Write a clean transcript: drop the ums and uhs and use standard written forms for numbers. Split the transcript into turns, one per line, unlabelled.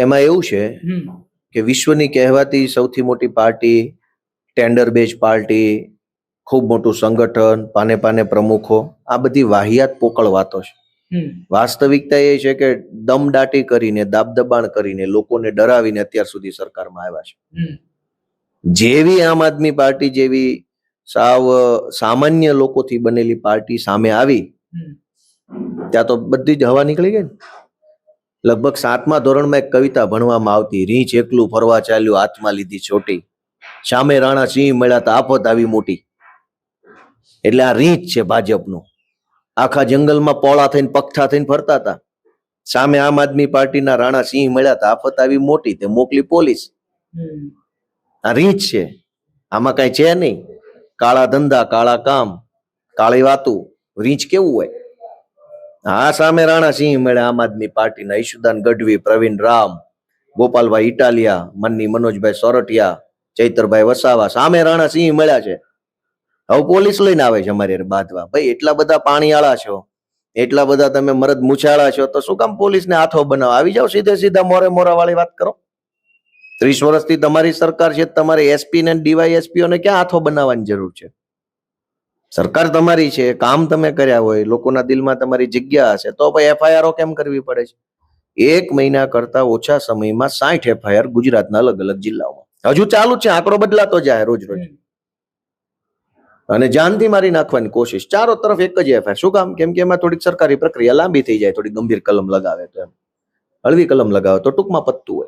એમાં એવું છે કે વિશ્વની કહેવાતી સૌથી મોટી પાર્ટી, ટેન્ડર બેઝ પાર્ટી, ખૂબ મોટું સંગઠન, પાને પાને પ્રમુખો, આ બધી વાહિયાત પોકળ વાતો છે. વાસ્તવિકતા એ છે કે દમદાટી કરીને, દાબદબાણ કરીને, લોકોને ડરાવીને અત્યાર સુધી સરકારમાં આવ્યા છે. જેવી આમ આદમી પાર્ટી જેવી સાવ સામાન્ય લોકોથી બનેલી પાર્ટી સામે આવી, ત્યાં તો બધી જ હવા નીકળી ગઈ ને. લગભગ 7મા ધોરણમાં એક કવિતા ભણવામાં આવતી, રીંછ એકલું ફરવા ચાલ્યું, હાથમાં લીધી ચોટી, સામે રાણા સિંહ મળ્યા તો આફત આવી મોટી. એટલે આ રીંછ છે ભાજપનું. આખા જંગલમાં પોળા થઈને પગથા થઈને ફરતા હતા. સામે આમ આદમી પાર્ટીના રાણા સિંહ મળ્યા તો આફત આવી મોટી, તે મોકલી પોલીસ. આ રીંછ છે, આમાં કઈ છે નહીં. કાળા ધંધા, કાળા કામ, કાળી વાતું, રીંછ કેવું હોય? આ સામે રાણા સિંહ મળ્યા આમ આદમી પાર્ટીના ઈશુદાન ગઢવી, પ્રવીણ રામ, ગોપાલભાઈ ઇટાલિયા, મન્ની મનોજભાઈ સોરઠિયા, ચૈતરભાઈ વસાવા, સામે રાણા સિંહ મળ્યા છે. હવે પોલીસ લઈને આવે છે અમારે બાંધવા. ભાઈ એટલા બધા પાણીવાળા છો, એટલા બધા તમે મરદ મૂછાળા છો, તો શું કામ પોલીસને હાથો બનાવો? આવી જાઓ સીધે સીધા મોરે મોરા વાળી વાત કરો. 30 વર્ષથી તમારી સરકાર છે, તમારે એસપી ને ડીવાયએસપીઓ ને ક્યાં હાથો બનાવવાની જરૂર છે? સરકાર તમારી છે, કામ તમે કર્યા હોય, લોકોના દિલમાં તમારી જગ્યા હશે, તો ભાઈ એફઆઈઆર કેમ કરવી પડે છે? 1 મહિના કરતા ઓછા સમયમાં 60 એફઆઈઆર ગુજરાતના અલગ અલગ જિલ્લાઓમાં. હજુ ચાલુ છે, આંકડો બદલાતો જાય રોજ રોજ. અને જાનથી મારી નાખવાની કોશિશ, ચારો તરફ એક જ એફઆઈઆર. શું કામ? કેમ કે એમાં થોડીક સરકારી પ્રક્રિયા લાંબી થઈ જાય, થોડી ગંભીર કલમ લગાવે તો એમ. હળવી કલમ લગાવે તો ટૂંકમાં પતતું હોય.